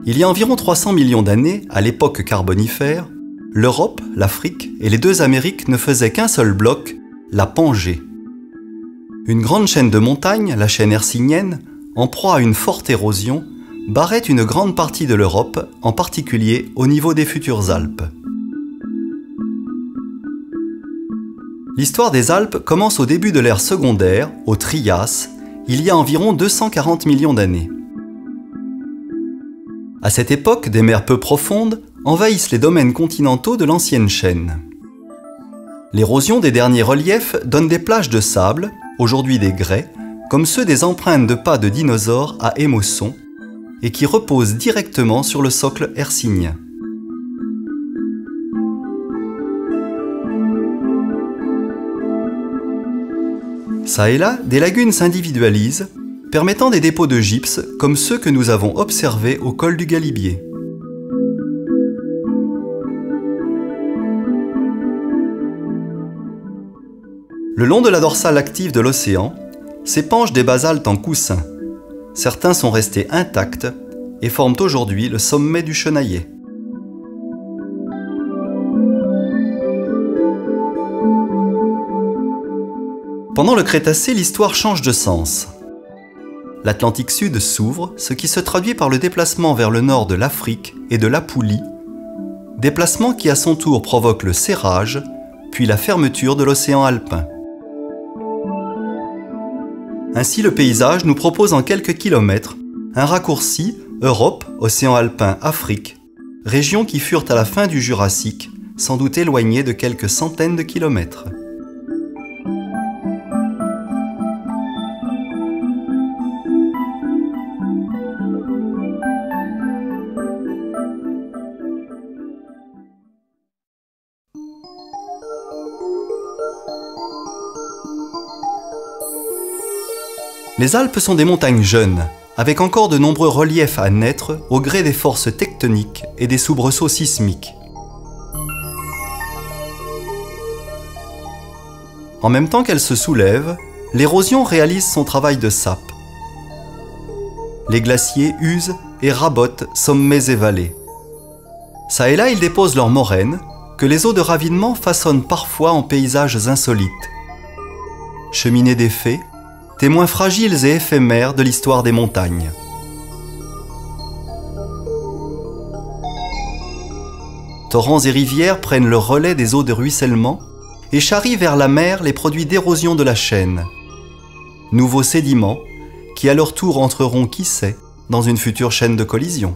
Il y a environ 300 millions d'années, à l'époque carbonifère, l'Europe, l'Afrique et les deux Amériques ne faisaient qu'un seul bloc, la Pangée. Une grande chaîne de montagnes, la chaîne hercynienne, en proie à une forte érosion, barrait une grande partie de l'Europe, en particulier au niveau des futures Alpes. L'histoire des Alpes commence au début de l'ère secondaire, au Trias, il y a environ 240 millions d'années. À cette époque, des mers peu profondes envahissent les domaines continentaux de l'ancienne chaîne. L'érosion des derniers reliefs donne des plages de sable, aujourd'hui des grès, comme ceux des empreintes de pas de dinosaures à Émosson, et qui reposent directement sur le socle hercynien. Ça et là, des lagunes s'individualisent, permettant des dépôts de gypse comme ceux que nous avons observés au col du Galibier. Le long de la dorsale active de l'océan, s'épanchent des basaltes en coussin. Certains sont restés intacts et forment aujourd'hui le sommet du Chenaillet. Pendant le Crétacé, l'histoire change de sens. L'Atlantique Sud s'ouvre, ce qui se traduit par le déplacement vers le nord de l'Afrique et de l'Apulie, déplacement qui à son tour provoque le serrage, puis la fermeture de l'océan alpin. Ainsi, le paysage nous propose en quelques kilomètres un raccourci Europe, océan alpin, Afrique, régions qui furent à la fin du Jurassique, sans doute éloignées de quelques centaines de kilomètres. Les Alpes sont des montagnes jeunes, avec encore de nombreux reliefs à naître au gré des forces tectoniques et des soubresauts sismiques. En même temps qu'elles se soulèvent, l'érosion réalise son travail de sape. Les glaciers usent et rabotent sommets et vallées. Ça et là, ils déposent leurs moraines, que les eaux de ravinement façonnent parfois en paysages insolites. Cheminées des fées, témoins fragiles et éphémères de l'histoire des montagnes. Torrents et rivières prennent le relais des eaux de ruissellement et charrient vers la mer les produits d'érosion de la chaîne. Nouveaux sédiments qui à leur tour entreront, qui sait, dans une future chaîne de collision.